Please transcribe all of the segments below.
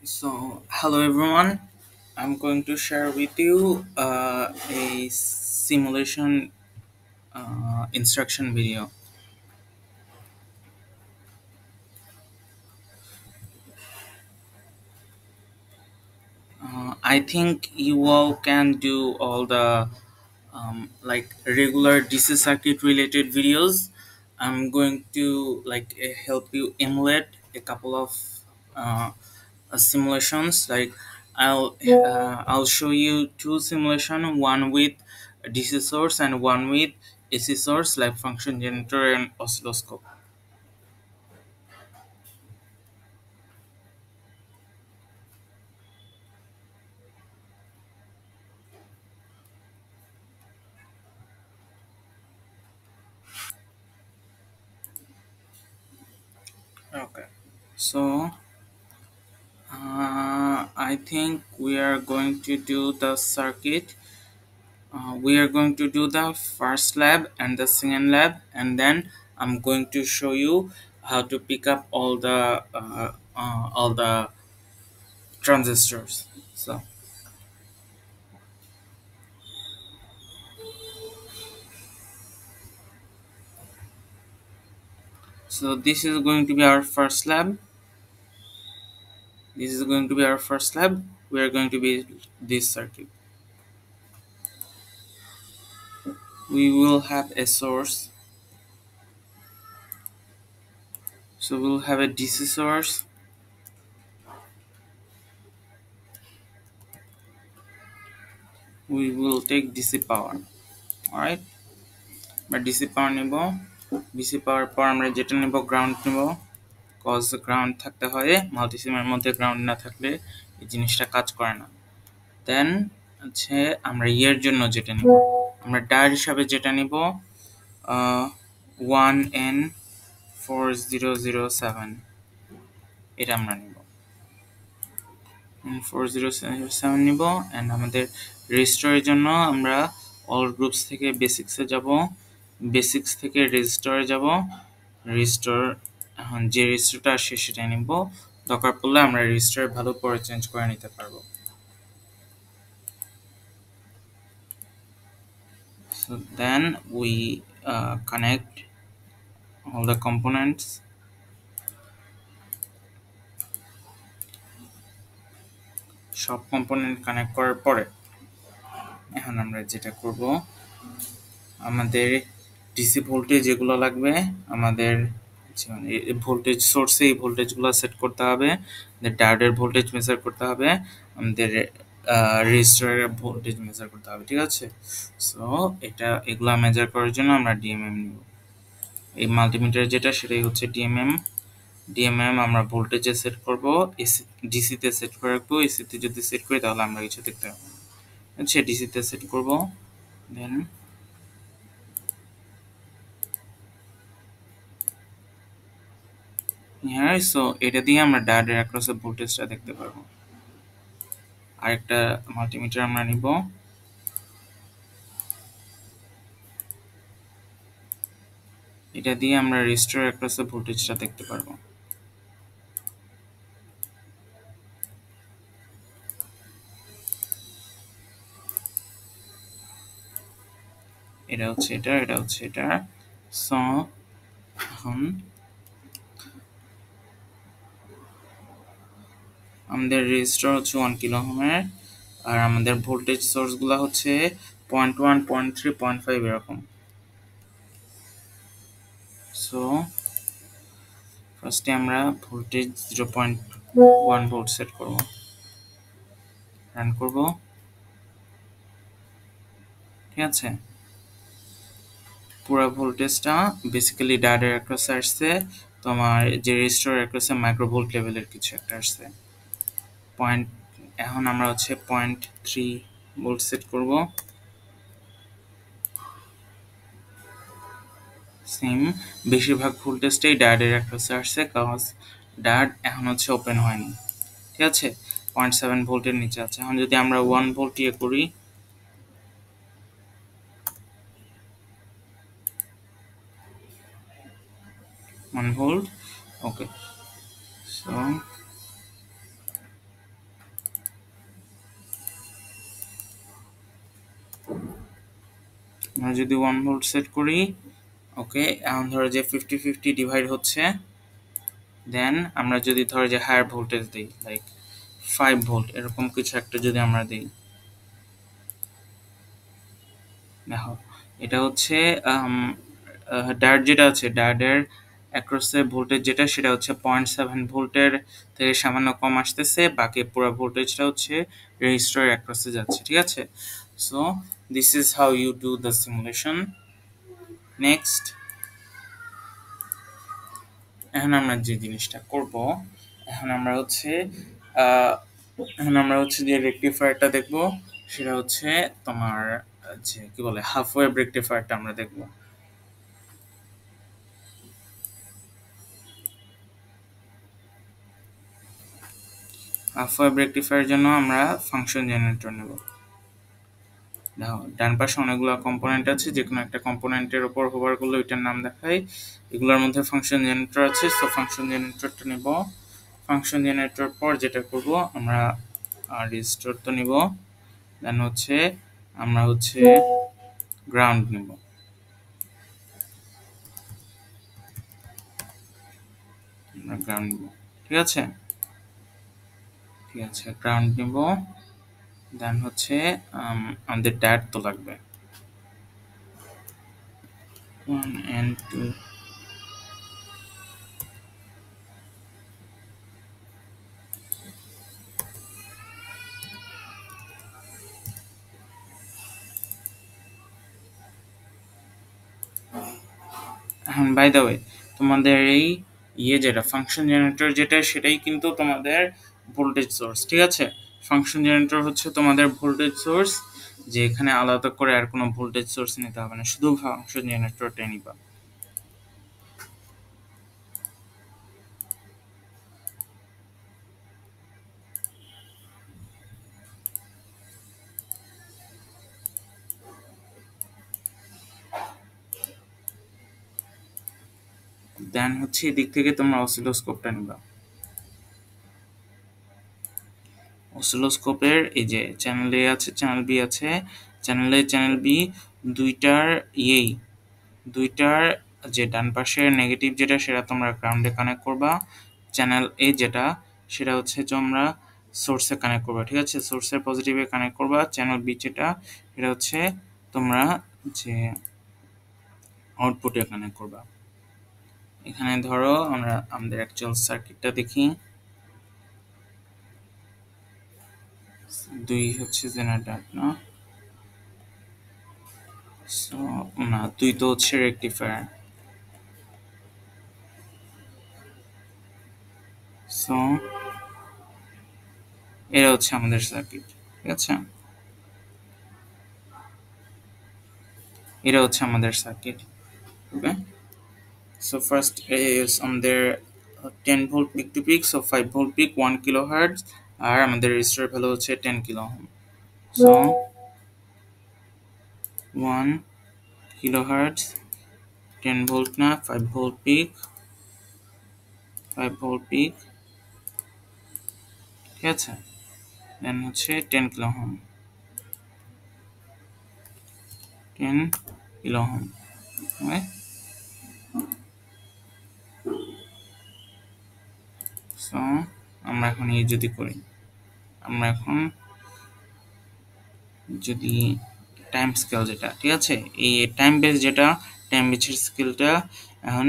So, hello everyone. I'm going to share with you a simulation instruction video. I think you all can do all the like regular DC circuit related videos. I'm going to help you emulate a couple of uh, simulations. I'll show you two simulation, one with DC source and one with AC source, like function generator and oscilloscope. Okay, so I think we are going to do the circuit. We are going to do the first lab and the second lab, and then I'm going to show you how to pick up all the transistors. So this is going to be our first lab. This is going to be our first lab. We are going to be this circuit. We will have a source. So we'll have a DC source. We will take DC power. Alright. বা DC power নিব, DC power পর আমরা যেটা নিব ground নিব, cause ground থাকতে হয়, মাল্টিসিমের মধ্যে গ্রাউন্ড না থাকলে এই জিনিসটা কাজ করে না। দেন হচ্ছে আমরা ইয়ের জন্য যেটা নিব, আমরা ডায়োড হিসাবে যেটা নিব 1N4007, এটা আমরা নিব, N4007 নিব। অ্যান্ড আমাদের রেজিস্টরের জন্য আমরা অল গ্রুপস থেকে বেসিক্সে যাব, বেসিক্স থেকে রেজিস্টরে যাব, রেজিস্টর এখন যে রেজিস্টরটা আসে সেটা নিব, দরকার পড়লে আমরা রেজিস্টরের ভালো পরে চেঞ্জ করে নিতে পারবো। So then we connect all the components. সব কম্পোনেন্ট কানেক্ট করার পরে এখন আমরা যেটা করব, আমাদের ডিসি ভোল্টেজ যেগুলো লাগবে, আমাদের ভোল্টেজ সোর্সে এই ভোল্টেজগুলো সেট করতে হবে, ডায়োডের ভোল্টেজ মেজার করতে হবে, আমাদের রেজিস্টরের ভোল্টেজ মেজার করতে হবে। ঠিক আছে, সো এগুলা মেজার করার জন্য আমরা ডিএমএম নিব। এই মাল্টিমিটার যেটা সেটাই হচ্ছে ডিএমএম। ডিএমএম আমরা ভোল্টেজে সেট করব, এসি ডিসিতে সেট করে রাখবো। এসিতে যদি সেট করি তাহলে আমরা কিছু দেখতে পাবো। আচ্ছা, ডিসিতে সেট করব। দেন হ্যাঁ, সো এটা দিয়ে আমরা ডায়োডের অ্যাক্রসে ভোল্টেজটা দেখতে পারবো। আরেকটা মাল্টিমিটার আমরা নিব, এটা দিয়ে আমরা রেজিস্টর অ্যাক্রসে ভোল্টেজটা দেখতে পারবো। এটা হচ্ছে এটা, এটা হচ্ছে এটা। সো এখন আমাদের রেজিস্টর হচ্ছে 1 কিলো ওহমের, আর আমাদের ভোল্টেজ সোর্সগুলো হচ্ছে 0.1, 0.3, 0.5 এরকম। সো ফার্স্টে আমরা ভোল্টেজ 0.1 ভোল্ট সেট করব, রান করব। ঠিক আছে, পুরো ভোল্টেজটা বেসিক্যালি ডায়োডের অ্যাক্রসে আসছে, তোমার যে রেজিস্টর অ্যাক্রসে মাইক্রোভোল্ট লেভেলের কিছু একটা আসছে। পয়েন্ট এখন আমরা হচ্ছে 0.3 ভোল্ট সেট করব। সেম বেশিরভাগ ভোল্টেজটাই ডায়োডের অ্যাক্রসে আসছে, কজ ডায়োড এখন হচ্ছে ওপেন হয়নি। ঠিক আছে, 0.7 ভোল্টের নিচে আছে। এখন যদি আমরা 1 ভোল্ট ইয়ে করি, 1 ভোল্ট, ওকে। সো আমরা যদি 1 ভোল্ট সেট করি, ওকে, এখন ধরো যে 50-50 ডিভাইড হচ্ছে, দেন আমরা যদি ধরো যে হায়ার ভোল্টেজ দিই, লাইক 5 ভোল্ট এরকম কিছু একটা যদি আমরা দিই, দেখো এটা হচ্ছে ডায়োড যেটা আছে, ডায়োডের অ্যাক্রসে ভোল্টেজ যেটা, সেটা হচ্ছে 0.7 ভোল্টের থেকে সামান্য কম আসতেছে, বাকি পুরো ভোল্টেজটা হচ্ছে রেজিস্টরের অ্যাক্রসে যাচ্ছে, ঠিক আছে? So this is how you do the simulation. Next, এখন আমরা যে জিনিসটা করব, এখন আমরা হচ্ছে আহ, এখন আমরা হচ্ছে যে রেকটিফায়ারটা দেখব, সেটা হচ্ছে তোমার যে কি বলে হাফ ওয়েভ রেকটিফায়ারটা আমরা দেখব। হাফ ওয়েভ রেকটিফায়ারের জন্য আমরা ফাংশন জেনারেটর নেব। দেখো ডান পাশে অনেকগুলো কম্পোনেন্ট আছে, যে কোনো একটা কম্পোনেন্টের উপর হোভার করলে ওইটার নাম দেখায়, এগুলোর মধ্যে ফাংশন জেনারেটর আছে, সো ফাংশন জেনারেটরটা নেব। ফাংশন জেনারেটর পর যেটা করব, আমরা রেজিস্টর তো নিব, দেন হচ্ছে আমরা হচ্ছে গ্রাউন্ড নেব। আমরা গ্রাউন্ড নেব, ঠিক আছে? ঠিক আছে, গ্রাউন্ড নেব, দেন হচ্ছে আমাদের ডায়োড তো লাগবে 1 and 2। এখন বাই দ্য ওয়ে, তোমাদের এই যেটা ফাংশন জেনারেটর যেটা, সেটাই কিন্তু তোমাদের ভোল্টেজ সোর্স, ঠিক আছে? ফাংশন জেনারেটর হচ্ছে তোমাদের ভোল্টেজ সোর্স, যে এখানে আলাদা করে আর কোনো ভোল্টেজ সোর্স নিতে হবে না, শুধু ফাংশন জেনারেটরটাই নিবা। দেন হচ্ছে এদিক থেকে তোমরা অসিলোস্কোপটা নিবা। অসিলোস্কোপের এই যে চ্যানেল এ আছে, চ্যানেল বি আছে, চ্যানেল এ চ্যানেল বি দুইটার ইয়েই দুইটার যে ডান পাশের নেগেটিভ যেটা, সেটা তোমরা গ্রাউন্ডে কানেক্ট করবা। চ্যানেল এ যেটা, সেটা হচ্ছে তোমরা সোর্সে কানেক্ট করবা, ঠিক আছে? সোর্সের পজিটিভে কানেক্ট করবা। চ্যানেল বি যেটা, এটা হচ্ছে তোমরা যে আউটপুটে কানেক্ট করবা। এখানে ধরো আমরা আমাদের অ্যাকচুয়াল সার্কিটটা দেখি। দুই হচ্ছে জেনারেটর না, সো না, দুই তো হচ্ছে রেকটিফায়ার। সো এটা হচ্ছে আমাদের সার্কিট, ঠিক আছে? এটা হচ্ছে আমাদের circuit, okay? So first is আমাদের 10 volt peak to peak, so 5 volt peak 1 kilohertz, আর আমাদের রেজিস্টার ভ্যালু হচ্ছে 10 kilo ohm. So 1 kilohertz 10 volt না, 5 ভোল্ট পিক, 5 ভোল্ট পিক, ঠিক আছে? দেন হচ্ছে 10 কিলো ওহম, 10 কিলো ওহম, ওকে? সো আমরা এখন এই যদি করি, আমরা এখন যদি টাইম স্কেল যেটা, ঠিক আছে, এই টাইম বেস যেটা, টাইম বেসের স্কেলটা, এখন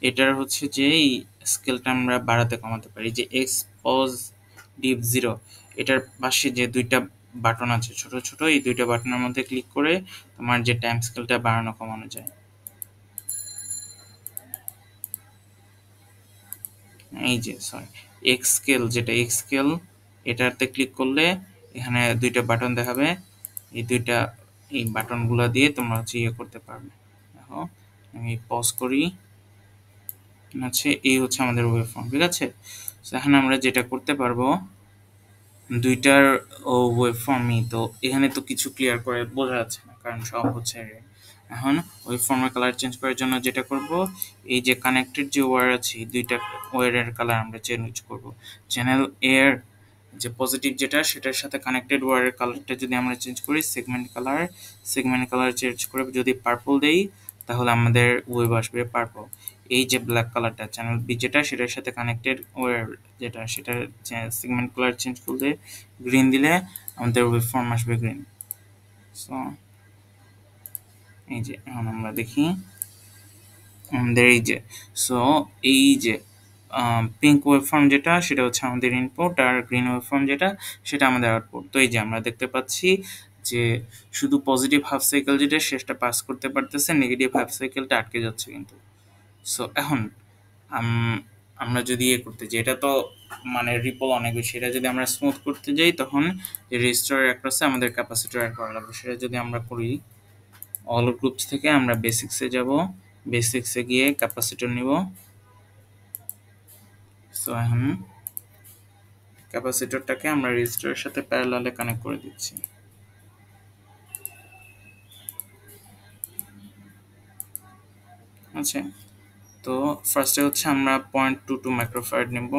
এটার হচ্ছে যে এই স্কেলটা আমরা বাড়াতে কমাতে পারি, যে এক্স পজ ডিপ 0, এটার পাশে যে দুইটা বাটন আছে ছোট ছোট, এই দুইটা বাটনের মধ্যে ক্লিক করে তোমার যে টাইম স্কেলটা বাড়ানো কমানো যায়। এই যে সরি, এক্স স্কেল যেটা, এক্স স্কেল, এটাতে ক্লিক করলে এখানে দুইটা বাটন দেখাবে, এই দুইটা এই বাটনগুলো দিয়ে তোমরা হচ্ছে ইয়ে করতে পারবে। দেখো আমি পজ করি, হচ্ছে এই হচ্ছে আমাদের ওয়েভ ফর্ম, ঠিক আছে? এখন আমরা যেটা করতে পারবো, দুইটার ওয়েভ ফর্মই তো এখানে তো কিছু ক্লিয়ার করে বোঝা যাচ্ছে না, কারণ সব হচ্ছে red। এখন ওয়েভ ফর্মের কালার চেঞ্জ করার জন্য যেটা করব, এই যে কানেক্টেড যে ওয়্যার আছে, দুইটা ওয়্যারের কালার আমরা চেঞ্জ করব। চ্যানেল এর যে পজিটিভ যেটা সেটার সাথে কানেক্টেড ওয়্যারের কালারটা যদি আমরা চেঞ্জ করি, সেগমেন্ট কালার চেঞ্জ করে যদি পার্পল দেই, তাহলে আমাদের ওয়েভ আসবে পার্পল। এই যে ব্ল্যাক কালারটা চ্যানেল বি যেটা সেটার সাথে কানেক্টেড ওয়্যার যেটা, সেটার সেগমেন্ট কালার চেঞ্জ করলে গ্রিন দিলে আমাদের ওয়েভ ফর্ম আসবে গ্রিন। সো এই যে এখন আমরা দেখি আমাদের এই যে, সো এই যে পিঙ্ক ওয়েভফর্ম যেটা সেটা হচ্ছে আমাদের ইনপুট, আর গ্রিন ওয়েভফর্ম যেটা সেটা আমাদের আউটপুট। তো এই যে আমরা দেখতে পাচ্ছি যে শুধু পজিটিভ হাফ সাইকেল যেটা শেষটা পাস করতে পারতেছে, নেগেটিভ হাফ সাইকেলটা আটকে যাচ্ছে কিন্তু। সো এখন আমরা যদি ইয়ে করতে যাই, এটা তো মানে রিপল অনেক বেশি, এটা যদি আমরা স্মুথ করতে যাই তখন যে রেজিস্টারের অ্যাক্রসে আমাদের ক্যাপাসিটর অ্যাড করা লাগবে। সেটা যদি আমরা করি, অল গ্রুপস থেকে আমরা বেসিক্সে যাব, বেসিক্সে গিয়ে ক্যাপাসিটর নিব। সো এখন ক্যাপাসিটরটাকে আমরা রেজিস্টারের সাথে প্যারালালে কানেক্ট করে দিচ্ছি। আচ্ছা, তো ফার্স্টে হচ্ছে আমরা 0.22 মাইক্রোফ্যারাড নেব।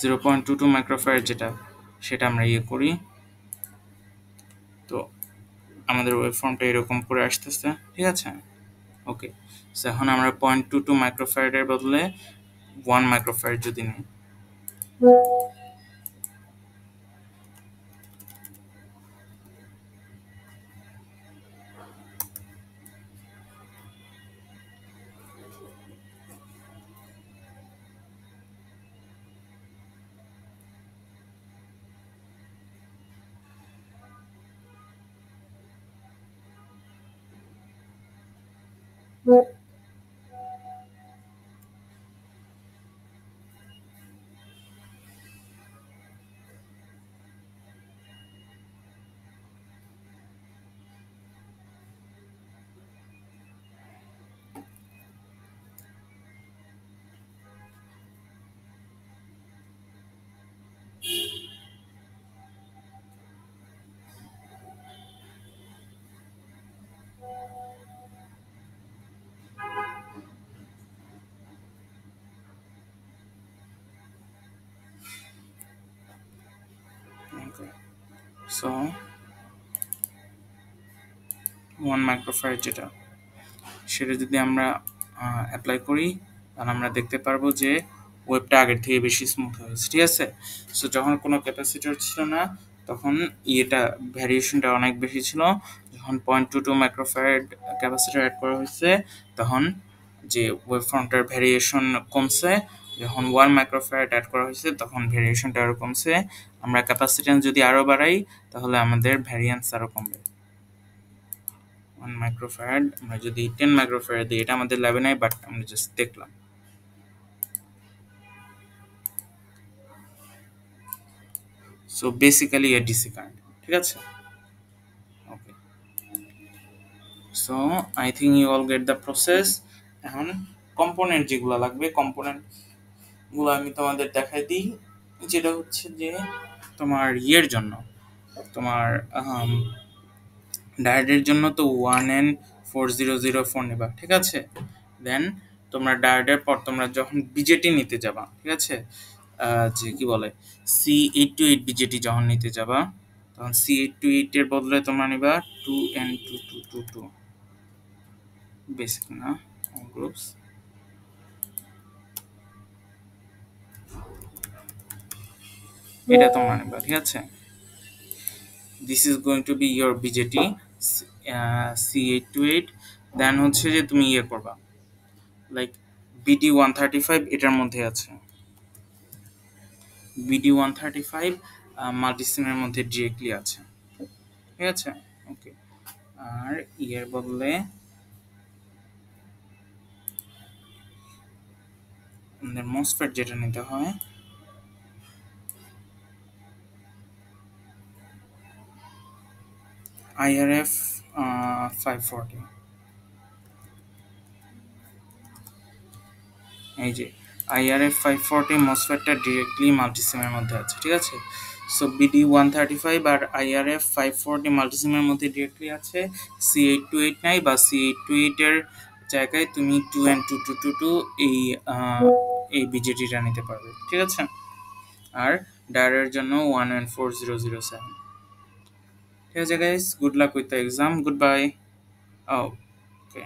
0.22 মাইক্রোফ্যারাড যেটা সেটা আমরা ইয়ে করি। তো আমাদের ওয়েভফর্মটা এরকম করে আসতেছে, ঠিক আছে? ওকে, সো এখন আমরা 0.22 মাইক্রোফ্যারাডের বদলে 1 মাইক্রোফ্যারাড যদি নিই, ওকে, সো 1 মাইক্রোফ্যারাড যেটা সেটা যদি আমরা অ্যাপ্লাই করি, তাহলে আমরা দেখতে পারবো যে ওয়েবটা আগের থেকে বেশি স্মুথ হয়েছে, ঠিক আছে? সো যখন কোনো ক্যাপাসিটর ছিল না তখন ইয়েটা ভ্যারিয়েশনটা অনেক বেশি ছিল। যখন 0.22 মাইক্রোফ্যারাড ক্যাপাসিটর অ্যাড করা হয়েছে তখন যে ওয়েভফর্মটার ভ্যারিয়েশন কমছে। যখন 1 মাইক্রোফ্যারাড অ্যাড করা হয়েছে তখন ভ্যারিয়েশনটা আরও কমছে। আমরা ক্যাপাসিট্যান্স যদি আরও বাড়াই তাহলে আমাদের ভ্যারিয়েন্স আরও কমবে। 1 মাইক্রোফ্যারাড আমরা যদি 10 মাইক্রোফ্যারাড দিই, এটা আমাদের ল্যাবে নাই, বাট আমরা জাস্ট দেখলাম। So basically a DC current, ঠিক আছে? Okay, so I think you all get the process. এখন কম্পোনেন্ট যেগুলো লাগবে, কম্পোনেন্টগুলো আমি তোমাদের দেখাই দিই। যেটা হচ্ছে যে তোমার ইয়ের জন্য, তোমার ডায়োডের জন্য তো 1N4004 নেবা, ঠিক আছে? দেন তোমরা ডায়োডের পর তোমরা যখন বিজেটি নিতে যাবা, ঠিক আছে, যে কি বলে C828 বিজেটি যখন নিতে যাবা, তখন C828 এর বদলে তোমরা নিবা 2N2222, বেসিক না গ্রুপস, এটা তোমরা নিবা, ঠিক আছে? This is going to B your BJD C828। দেন হচ্ছে যে তুমি ইয়ে করবা, লাইক BD135 এটার মধ্যে আছে, BD135 মাল্টিসিমের মধ্যে ডিরেক্টলি আছে, ঠিক আছে? ওকে, আর ইয়ের বদলে আমাদের মসফেট যেটা নিতে হয়, IRF 540। এই যে IRF 540 মসফেটটা ডিরেক্টলি মাল্টিসিমের মধ্যে আছে, ঠিক আছে? সো BD135 আর IRF 540 মাল্টিসিমের মধ্যে ডিরেক্টলি আছে। C828 নাই, বা C828 এর জায়গায় তুমি 2N2222 এই এই বিজেটিটা নিতে পারবে, ঠিক আছে। আর ডায়ারের জন্য 114007। ঠিক আছে guys, good luck with the exam, good bye. Okay.